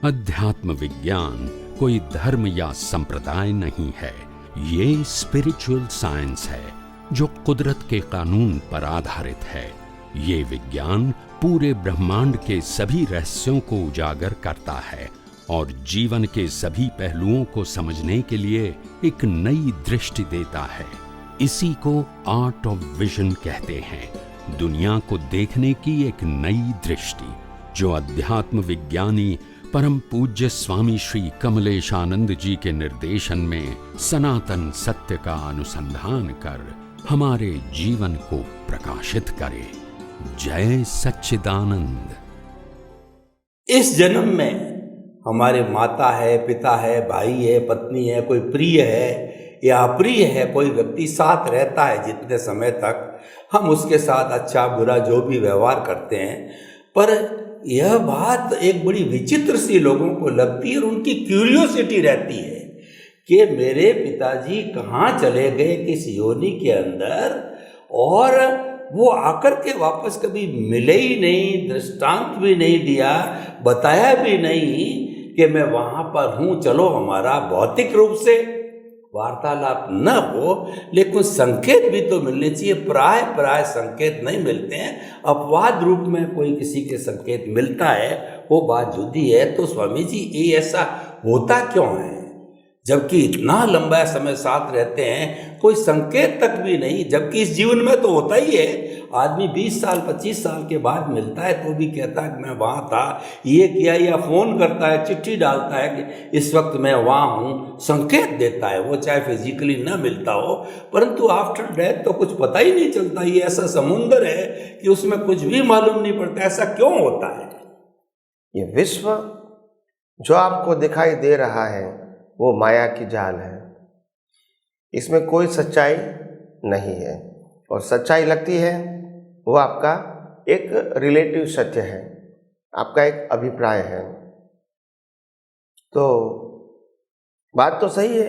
अध्यात्म विज्ञान कोई धर्म या संप्रदाय नहीं है, ये स्पिरिचुअल साइंस है जो कुदरत के कानून पर आधारित है। ये विज्ञान पूरे ब्रह्मांड के सभी रहस्यों को उजागर करता है और जीवन के सभी पहलुओं को समझने के लिए एक नई दृष्टि देता है। इसी को आर्ट ऑफ विजन कहते हैं, दुनिया को देखने की एक नई दृष्टि, जो अध्यात्म विज्ञानी परम पूज्य स्वामी श्री कमलेशानंद जी के निर्देशन में सनातन सत्य का अनुसंधान कर हमारे जीवन को प्रकाशित करे। जय सच्चिदानंद। इस जन्म में हमारे माता है, पिता है, भाई है, पत्नी है, कोई प्रिय है या अप्रिय है, कोई व्यक्ति साथ रहता है जितने समय तक हम उसके साथ अच्छा बुरा जो भी व्यवहार करते हैं। पर यह बात एक बड़ी विचित्र सी लोगों को लगती है और उनकी क्यूरियोसिटी रहती है कि मेरे पिताजी कहाँ चले गए, किस योनि के अंदर, और वो आकर के वापस कभी मिले ही नहीं, दृष्टांत भी नहीं दिया, बताया भी नहीं कि मैं वहाँ पर हूँ। चलो हमारा भौतिक रूप से वार्तालाप न हो, लेकिन संकेत भी तो मिलने चाहिए। प्राय संकेत नहीं मिलते हैं, अपवाद रूप में कोई किसी के संकेत मिलता है, वो बात जुदी है। तो स्वामी जी ये ऐसा होता क्यों है, जबकि इतना लंबा समय साथ रहते हैं, कोई संकेत तक भी नहीं, जबकि इस जीवन में तो होता ही है। आदमी 20 साल 25 साल के बाद मिलता है तो भी कहता है कि मैं वहाँ था, ये किया, या फ़ोन करता है, चिट्ठी डालता है कि इस वक्त मैं वहाँ हूँ, संकेत देता है वो, चाहे फिजिकली ना मिलता हो, परंतु आफ्टर डेथ तो कुछ पता ही नहीं चलता। ये ऐसा समुंदर है कि उसमें कुछ भी मालूम नहीं पड़ता। ऐसा क्यों होता है? ये विश्व जो आपको दिखाई दे रहा है वो माया की जाल है, इसमें कोई सच्चाई नहीं है, और सच्चाई लगती है वो आपका एक रिलेटिव सत्य है, आपका एक अभिप्राय है। तो बात तो सही है।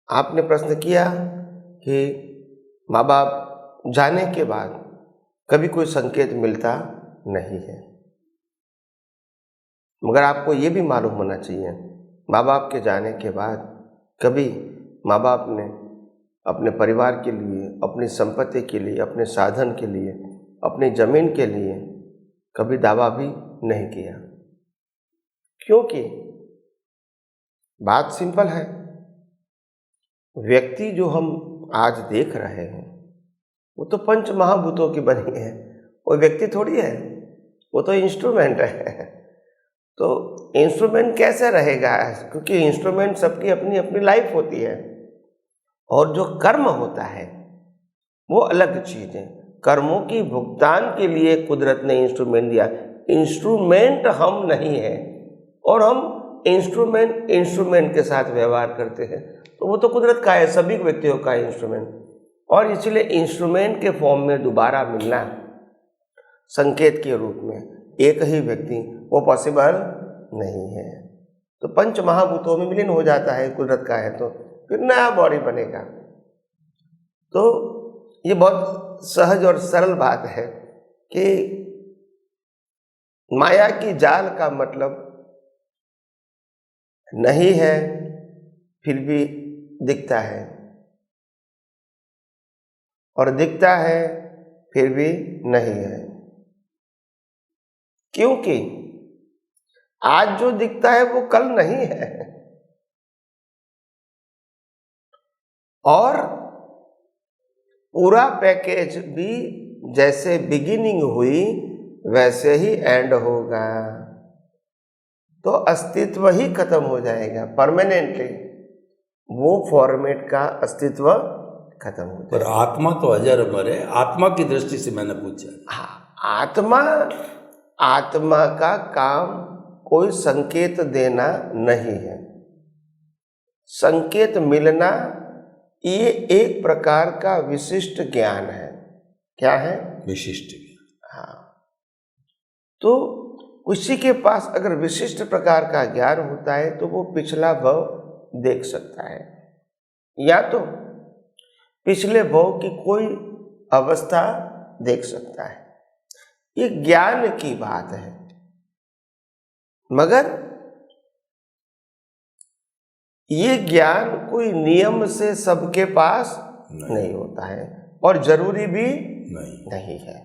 आपने प्रश्न किया कि माँ बाप जाने के बाद कभी कोई संकेत मिलता नहीं है, मगर आपको ये भी मालूम होना चाहिए, माँ बाप के जाने के बाद कभी माँ बाप ने अपने परिवार के लिए, अपनी संपत्ति के लिए, अपने साधन के लिए, अपनी जमीन के लिए कभी दावा भी नहीं किया। क्योंकि बात सिंपल है, व्यक्ति जो हम आज देख रहे हैं वो तो पंच महाभूतों की बनी है, वो व्यक्ति थोड़ी है, वो तो इंस्ट्रूमेंट है। तो इंस्ट्रूमेंट कैसे रहेगा, क्योंकि इंस्ट्रूमेंट सबकी अपनी अपनी लाइफ होती है, और जो कर्म होता है वो अलग चीज़ है। कर्मों की भुगतान के लिए कुदरत ने इंस्ट्रूमेंट दिया, इंस्ट्रूमेंट हम नहीं है, और हम इंस्ट्रूमेंट के साथ व्यवहार करते हैं, तो वो तो कुदरत का है, सभी व्यक्तियों का इंस्ट्रूमेंट। और इसलिए इंस्ट्रूमेंट के फॉर्म में दोबारा मिलना संकेत के रूप में एक ही व्यक्ति, वो पॉसिबल नहीं है। तो पंच महाभूतों में विलीन हो जाता है, कुदरत का है तो फिर नया बॉडी बनेगा। तो ये बहुत सहज और सरल बात है कि माया की जाल का मतलब नहीं है फिर भी दिखता है, और दिखता है फिर भी नहीं है। क्योंकि आज जो दिखता है वो कल नहीं है, और पूरा पैकेज भी जैसे बिगिनिंग हुई वैसे ही एंड होगा, तो अस्तित्व ही खत्म हो जाएगा परमानेंटली, वो फॉर्मेट का अस्तित्व खत्म हो जाएगा। पर आत्मा तो अजर अमर है, आत्मा की दृष्टि से मैंने पूछा। हाँ, आत्मा का काम कोई संकेत देना नहीं है, संकेत मिलना ये एक प्रकार का विशिष्ट ज्ञान है। क्या है? विशिष्ट ज्ञान। हाँ, तो उसी के पास अगर विशिष्ट प्रकार का ज्ञान होता है तो वो पिछला भव देख सकता है, या तो पिछले भव की कोई अवस्था देख सकता है। ये ज्ञान की बात है। मगर ये ज्ञान कोई नियम से सबके पास नहीं होता है और जरूरी भी नहीं है।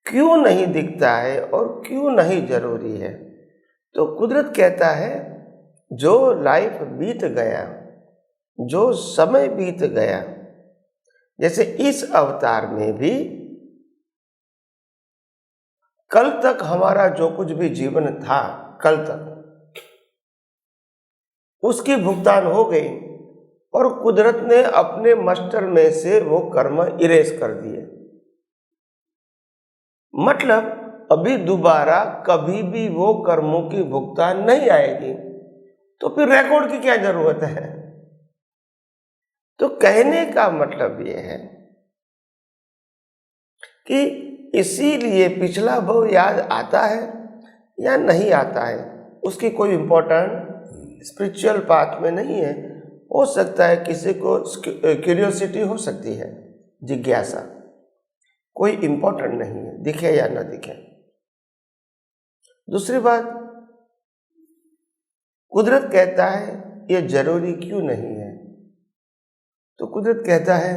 क्यों नहीं दिखता है और क्यों नहीं जरूरी है? तो कुदरत कहता है जो लाइफ बीत गया, जो समय बीत गया, जैसे इस अवतार में भी कल तक हमारा जो कुछ भी जीवन था, कल तक उसकी भुगतान हो गई और कुदरत ने अपने मास्टर में से वो कर्म इरेज कर दिए। मतलब अभी दोबारा कभी भी वो कर्मों की भुगतान नहीं आएगी, तो फिर रिकॉर्ड की क्या जरूरत है? तो कहने का मतलब ये है कि इसीलिए पिछला भव याद आता है या नहीं आता है, उसकी कोई इंपॉर्टेंट स्पिरिचुअल पाथ में नहीं है। हो सकता है किसी को क्यूरियोसिटी हो सकती है, जिज्ञासा, कोई इंपॉर्टेंट नहीं है, दिखे या ना दिखे। दूसरी बात, कुदरत कहता है ये जरूरी क्यों नहीं है? तो कुदरत कहता है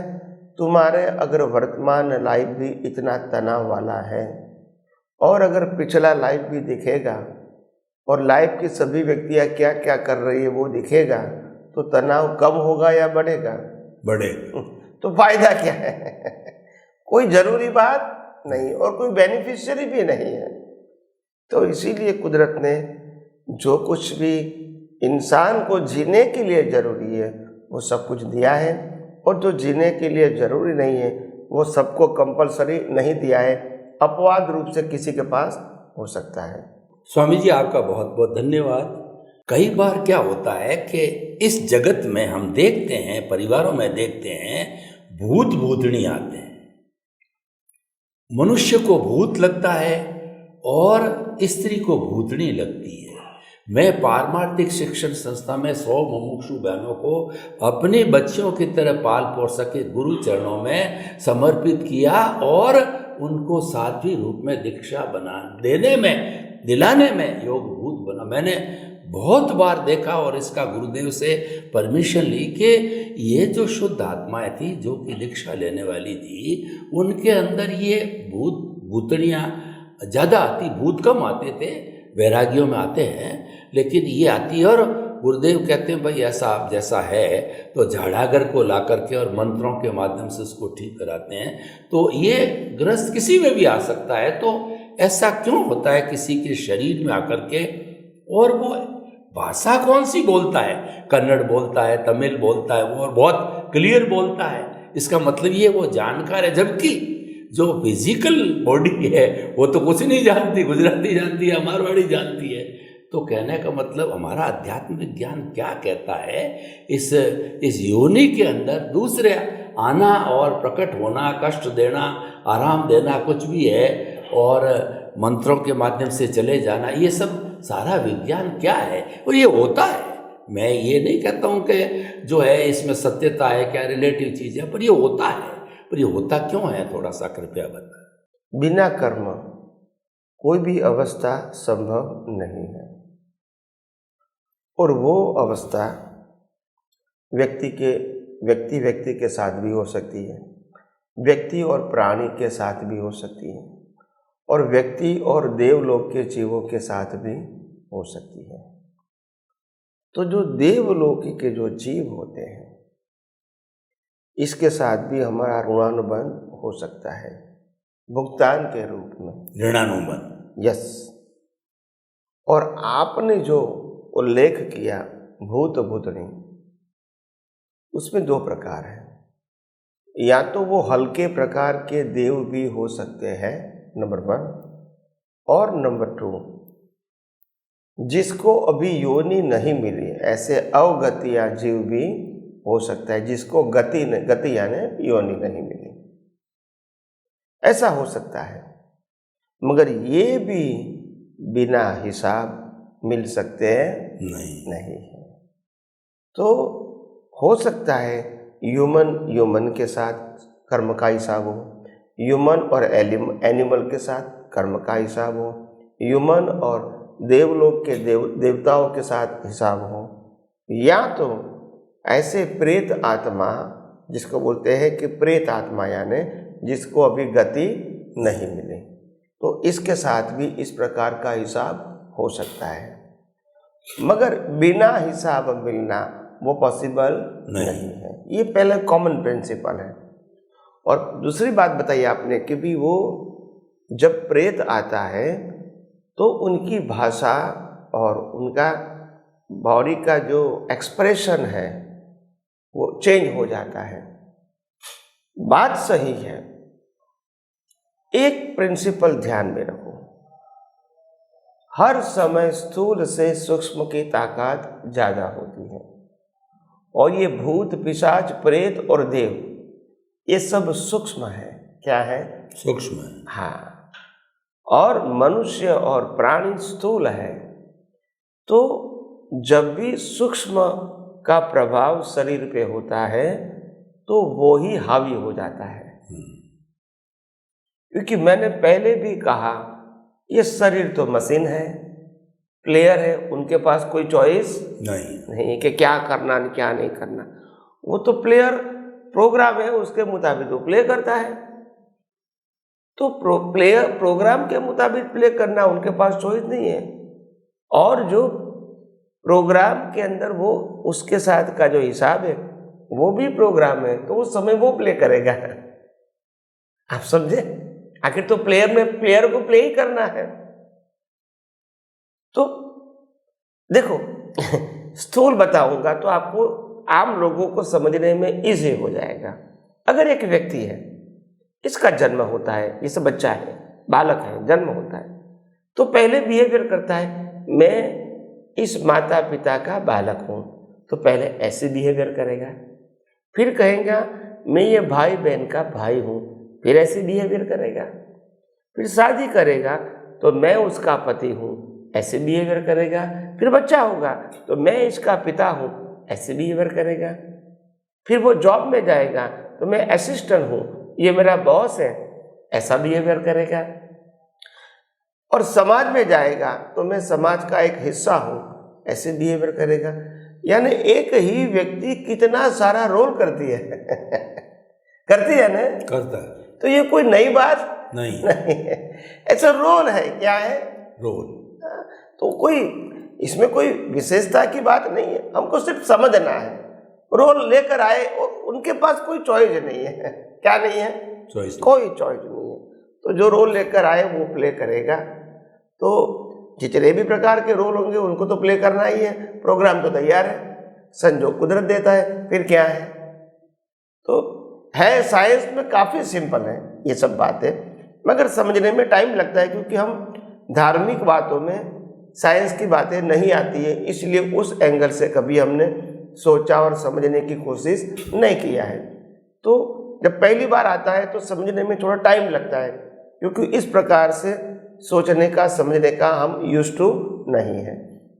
तुम्हारे अगर वर्तमान लाइफ भी इतना तनाव वाला है और अगर पिछला लाइफ भी दिखेगा और लाइफ की सभी व्यक्तियां क्या क्या कर रही है वो दिखेगा, तो तनाव कम होगा या बढ़ेगा? बढ़ेगा। तो फायदा क्या है? कोई जरूरी बात नहीं और कोई बेनिफिशियरी भी नहीं है। तो इसीलिए कुदरत ने जो कुछ भी इंसान को जीने के लिए जरूरी है वो सब कुछ दिया है, और जो जीने के लिए जरूरी नहीं है वो सबको कंपलसरी नहीं दिया है, अपवाद रूप से किसी के पास हो सकता है। स्वामी जी आपका बहुत बहुत धन्यवाद। कई बार क्या होता है कि इस जगत में हम देखते हैं, परिवारों में देखते हैं, भूत भूतनी आते हैं, मनुष्य को भूत लगता है और स्त्री को भूतनी लगती है। मैं पारमार्थिक शिक्षण संस्था में 100 मुमुक्षु बहनों को अपने बच्चों की तरह पाल पोस सके गुरु चरणों में समर्पित किया और उनको साध्वी रूप में दीक्षा दिलाने में योग भूत बना। मैंने बहुत बार देखा और इसका गुरुदेव से परमिशन ली कि ये जो शुद्ध आत्माएं थी, जो कि दीक्षा लेने वाली थी, उनके अंदर ये भूतनियाँ ज़्यादा आती, भूत कम आते थे, वैरागियों में आते हैं, लेकिन ये आती है। और गुरुदेव कहते हैं भाई ऐसा आप जैसा है तो झाड़ागर को ला करके और मंत्रों के माध्यम से उसको ठीक कराते हैं। तो ये ग्रस्त किसी में भी आ सकता है। तो ऐसा क्यों होता है किसी के शरीर में आकर के? और वो भाषा कौन सी बोलता है? कन्नड़ बोलता है, तमिल बोलता है, वो और बहुत क्लियर बोलता है। इसका मतलब ये वो जानकार है, जबकि जो फिजिकल बॉडी है वो तो कुछ नहीं जानती, गुजराती जानती है, मारवाड़ी जानती है। तो कहने का मतलब हमारा आध्यात्मिक ज्ञान क्या कहता है? इस योनि के अंदर दूसरे आना और प्रकट होना, कष्ट देना, आराम देना, कुछ भी है, और मंत्रों के माध्यम से चले जाना, ये सब सारा विज्ञान क्या है? और ये होता है। मैं ये नहीं कहता हूँ कि जो है इसमें सत्यता है, क्या रिलेटिव चीज़ है, पर ये होता है। पर ये होता क्यों है, थोड़ा सा कृपया बताएं। बिना कर्म कोई भी अवस्था संभव नहीं है, और वो अवस्था व्यक्ति के साथ भी हो सकती है, व्यक्ति और प्राणी के साथ भी हो सकती है, और व्यक्ति और देवलोक के जीवों के साथ भी हो सकती है। तो जो देवलोक के जो जीव होते हैं, इसके साथ भी हमारा ऋणानुबंध हो सकता है, भुगतान के रूप में ऋणानुबंध। यस। और आपने जो उल्लेख किया भूत भूतनी, उसमें 2 प्रकार हैं। या तो वो हल्के प्रकार के देव भी हो सकते हैं, नंबर 1, और नंबर 2 जिसको अभी योनि नहीं मिली, ऐसे अवगतिया जीव भी हो सकता है, जिसको गति यानी योनि नहीं मिली, ऐसा हो सकता है। मगर ये भी बिना हिसाब मिल सकते हैं? नहीं है। तो हो सकता है ह्यूमन के साथ कर्म का हिसाब हो, ह्यूमन और एनिमल के साथ कर्म का हिसाब हो, ह्यूमन और देवलोक के देवताओं के साथ हिसाब हो, या तो ऐसे प्रेत आत्मा जिसको बोलते हैं कि प्रेत आत्मा, यानी जिसको अभी गति नहीं मिली, तो इसके साथ भी इस प्रकार का हिसाब हो सकता है। मगर बिना हिसाब मिलना वो पॉसिबल नहीं है। ये पहले कॉमन प्रिंसिपल है। और दूसरी बात बताइए आपने कि भी वो जब प्रेत आता है तो उनकी भाषा और उनका बॉडी का जो एक्सप्रेशन है वो चेंज हो जाता है। बात सही है। एक प्रिंसिपल ध्यान में रखो, हर समय स्थूल से सूक्ष्म की ताकत ज्यादा होती है, और ये भूत पिशाच प्रेत और देव ये सब सूक्ष्म है। क्या है? सूक्ष्म है। हाँ, और मनुष्य और प्राणी स्थूल है। तो जब भी सूक्ष्म का प्रभाव शरीर पे होता है तो वो ही हावी हो जाता है। क्योंकि मैंने पहले भी कहा, ये शरीर तो मशीन है, प्लेयर है, उनके पास कोई चॉइस नहीं कि क्या करना क्या नहीं करना। वो तो प्लेयर प्रोग्राम है, उसके मुताबिक वो प्ले करता है। तो प्लेयर प्रोग्राम के मुताबिक प्ले करना, उनके पास चॉइस नहीं है। और जो प्रोग्राम के अंदर वो उसके साथ का जो हिसाब है वो भी प्रोग्राम है, तो उस समय वो प्ले करेगा। आप समझे? आखिर तो प्लेयर को प्ले ही करना है। तो देखो स्थूल बताऊंगा तो आपको आम लोगों को समझने में इजी हो जाएगा। अगर एक व्यक्ति है, इसका जन्म होता है, इस बच्चा है, बालक है, जन्म होता है, तो पहले बिहेवियर करता है, मैं इस माता पिता का बालक हूं, तो पहले ऐसे बिहेवियर करेगा। फिर कहेगा मैं ये भाई बहन का भाई हूं, फिर ऐसे बिहेवियर करेगा। फिर शादी करेगा तो मैं उसका पति हूं, ऐसे बिहेवियर करेगा। फिर बच्चा होगा तो मैं इसका पिता हूं, ऐसे बिहेवियर करेगा। फिर वो जॉब में जाएगा तो मैं असिस्टेंट हूं, ये मेरा बॉस है, ऐसा बिहेवियर करेगा। और समाज में जाएगा तो मैं समाज का एक हिस्सा हूं, ऐसे बिहेवियर करेगा। यानी एक ही व्यक्ति कितना सारा रोल करती है करती है ना? करता है। तो ये कोई नई बात नहीं है, ऐसा रोल है। क्या है? रोल। तो कोई इसमें कोई विशेषता की बात नहीं है, हमको सिर्फ समझना है। रोल लेकर आए और उनके पास कोई चॉइस नहीं है। क्या नहीं है? चॉइस। कोई चॉइस नहीं है। तो जो रोल लेकर आए वो प्ले करेगा। तो जितने भी प्रकार के रोल होंगे उनको तो प्ले करना ही है। प्रोग्राम तो तैयार है, संजोग कुदरत देता है, फिर क्या है? तो है, साइंस में काफ़ी सिंपल है ये सब बातें, मगर समझने में टाइम लगता है, क्योंकि हम धार्मिक बातों में साइंस की बातें नहीं आती है, इसलिए उस एंगल से कभी हमने सोचा और समझने की कोशिश नहीं किया है। तो जब पहली बार आता है तो समझने में थोड़ा टाइम लगता है, क्योंकि इस प्रकार से सोचने का समझने का हम यूज्ड टू नहीं है।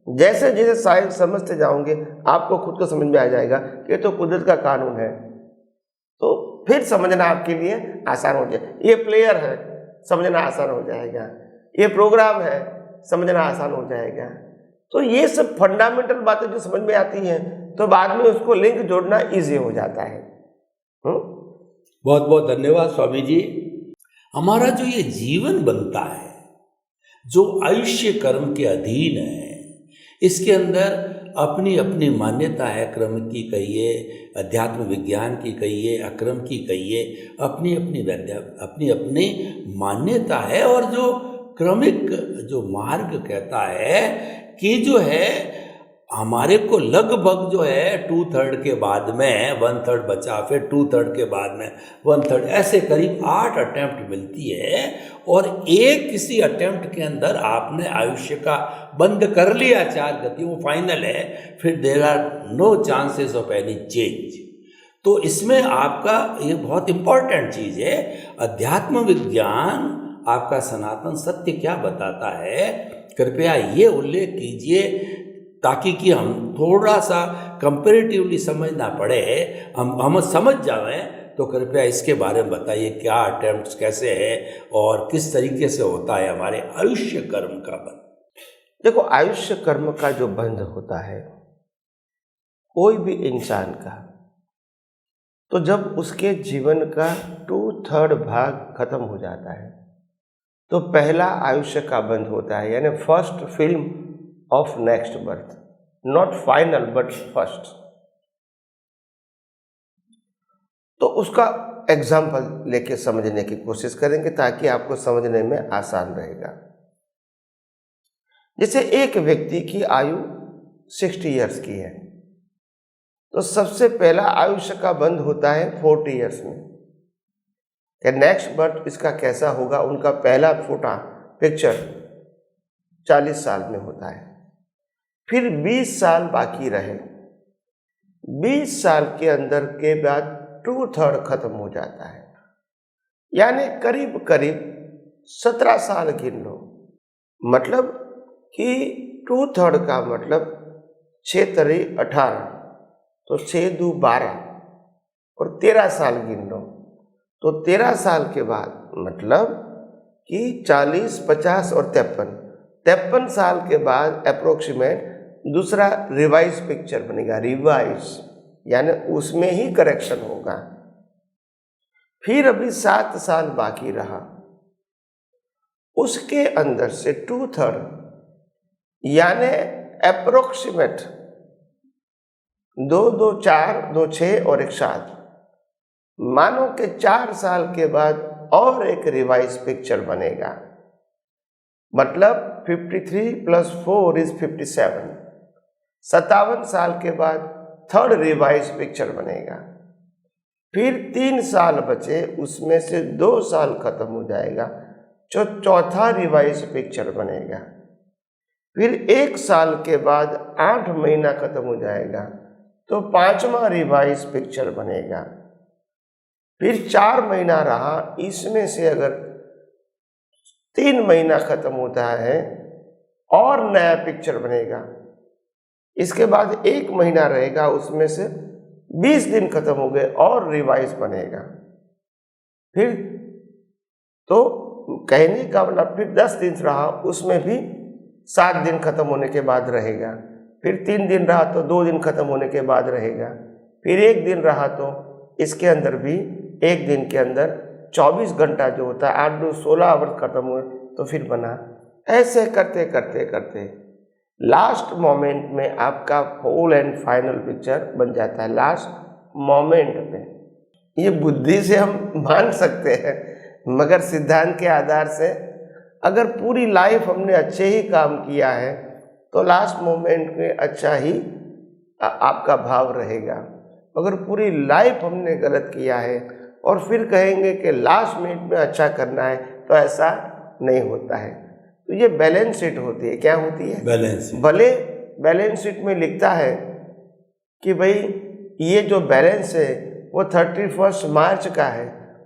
जैसे जैसे साइंस समझते जाओगे आपको खुद को समझ में आ जाएगा कि ये तो कुदरत का कानून है, तो फिर समझना आपके लिए आसान हो जाए। ये प्लेयर है, समझना आसान हो जाएगा। ये प्रोग्राम है, समझना आसान हो जाएगा। तो ये सब फंडामेंटल बातें जो समझ में आती हैं तो बाद में उसको लिंक जोड़ना इजी हो जाता है। बहुत बहुत धन्यवाद स्वामी जी। हमारा जो ये जीवन बनता है, जो आयुष्य कर्म के अधीन है, इसके अंदर अपनी अपनी मान्यता है। क्रम की कहिए, अध्यात्म विज्ञान की कहिए, अक्रम की कहिए, अपनी अपनी मान्यता है। और जो क्रमिक जो मार्ग कहता है कि जो है हमारे को लगभग जो है 2/3 के बाद में 1/3 बचा, फिर 2/3 के बाद में 1/3, ऐसे करीब 8 अटेम्प्ट मिलती है। और एक किसी अटेम्प्ट के अंदर आपने आयुष्य का बंद कर लिया 4 गति, वो फाइनल है, फिर there are no chances of any change. तो इसमें आपका ये बहुत इंपॉर्टेंट चीज़ है। अध्यात्म विज्ञान आपका सनातन सत्य क्या बताता है, कृपया ये उल्लेख कीजिए, ताकि कि हम थोड़ा सा कंपेरेटिवली समझना पड़े, हम समझ जाएं। तो कृपया इसके बारे में बताइए, क्या अटेम्प्ट्स कैसे है और किस तरीके से होता है हमारे आयुष्य कर्म का बंद। देखो, आयुष्य कर्म का जो बंध होता है कोई भी इंसान का, तो जब उसके जीवन का 2/3 भाग खत्म हो जाता है तो पहला आयुष्य का बंध होता है, यानी first film of next birth, not final but first. तो उसका एग्जाम्पल लेके समझने की कोशिश करेंगे ताकि आपको समझने में आसान रहेगा। जैसे एक व्यक्ति की आयु 60 इयर्स की है, तो सबसे पहला आयुष्य का बंध होता है 40 इयर्स में। नेक्स्ट बर्थ इसका कैसा होगा, उनका पहला फोटा पिक्चर 40 साल में होता है। फिर 20 साल बाकी रहे, 20 साल के अंदर के बाद 2/3 खत्म हो जाता है, यानी करीब करीब 17 साल गिन लो। मतलब कि 2/3 का मतलब 6 3 18, तो 6 2 12 और 13 साल गिन लो। तो 13 साल के बाद मतलब कि 40 50 और 53 साल के बाद अप्रोक्सीमेट दूसरा रिवाइज पिक्चर बनेगा, रिवाइज यानी उसमें ही करेक्शन होगा। फिर अभी 7 साल बाकी रहा, उसके अंदर से 2/3 यानी अप्रोक्सीमेट 2 2 4 2 6 और 1 7, मानो कि 4 साल के बाद और एक रिवाइज पिक्चर बनेगा। मतलब 53 + 4 = 57। 57 साल के बाद थर्ड रिवाइज पिक्चर बनेगा। फिर 3 साल बचे, उसमें से 2 साल खत्म हो जाएगा, जो चौथा रिवाइज पिक्चर बनेगा। फिर 1 साल के बाद 8 महीना खत्म हो जाएगा, तो 5वां रिवाइज पिक्चर बनेगा। फिर 4 महीना रहा, इसमें से अगर 3 महीना खत्म होता है और नया पिक्चर बनेगा। इसके बाद 1 महीना रहेगा, उसमें से 20 दिन खत्म हो गए और रिवाइज बनेगा। फिर तो कहने का मतलब फिर 10 दिन रहा, उसमें भी 7 दिन खत्म होने के बाद रहेगा। फिर 3 दिन रहा तो 2 दिन खत्म होने के बाद रहेगा। फिर 1 दिन रहा तो इसके अंदर भी 1 दिन के अंदर 24 घंटा जो होता है, 8 2 16 आवर खत्म हुए तो फिर बना। ऐसे करते करते करते लास्ट मोमेंट में आपका फुल एंड फाइनल पिक्चर बन जाता है। लास्ट मोमेंट में ये बुद्धि से हम मान सकते हैं, मगर सिद्धांत के आधार से अगर पूरी लाइफ हमने अच्छे ही काम किया है तो लास्ट मोमेंट में अच्छा ही आपका भाव रहेगा। अगर पूरी लाइफ हमने गलत किया है और फिर कहेंगे कि लास्ट मिनट में अच्छा करना है, तो ऐसा नहीं होता है। तो ये बैलेंस शीट होती है। क्या होती है? Balance sheet. भले बैलेंस शीट में लिखता है कि भाई ये जो बैलेंस है वो 31 मार्च का है,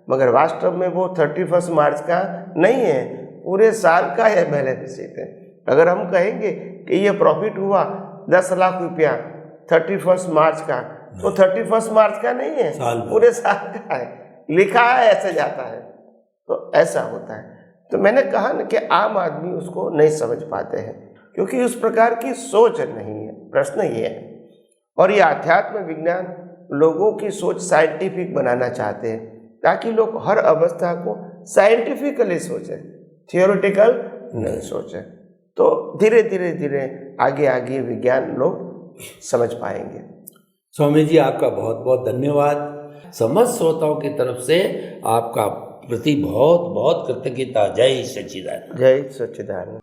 मगर वास्तव में वो 31 मार्च का नहीं है, पूरे साल का यह बैलेंस शीट है। अगर हम कहेंगे कि ये प्रॉफिट हुआ 10 लाख रुपया 31 मार्च का, तो 31 मार्च का नहीं है, पूरे साल का है, लिखा है ऐसे जाता है। तो ऐसा होता है। तो मैंने कहा ना कि आम आदमी उसको नहीं समझ पाते हैं, क्योंकि उस प्रकार की सोच नहीं है। प्रश्न ये है, और ये अध्यात्म विज्ञान लोगों की सोच साइंटिफिक बनाना चाहते हैं, ताकि लोग हर अवस्था को साइंटिफिकली सोचें, थियोरिटिकल नहीं सोचें। तो धीरे धीरे धीरे आगे आगे विज्ञान लोग समझ पाएंगे। स्वामी जी, आपका बहुत बहुत धन्यवाद। समस्त श्रोताओं की तरफ से आपका प्रति बहुत बहुत कृतज्ञता। जय सच्चिदानंद। जय सच्चिदानंद।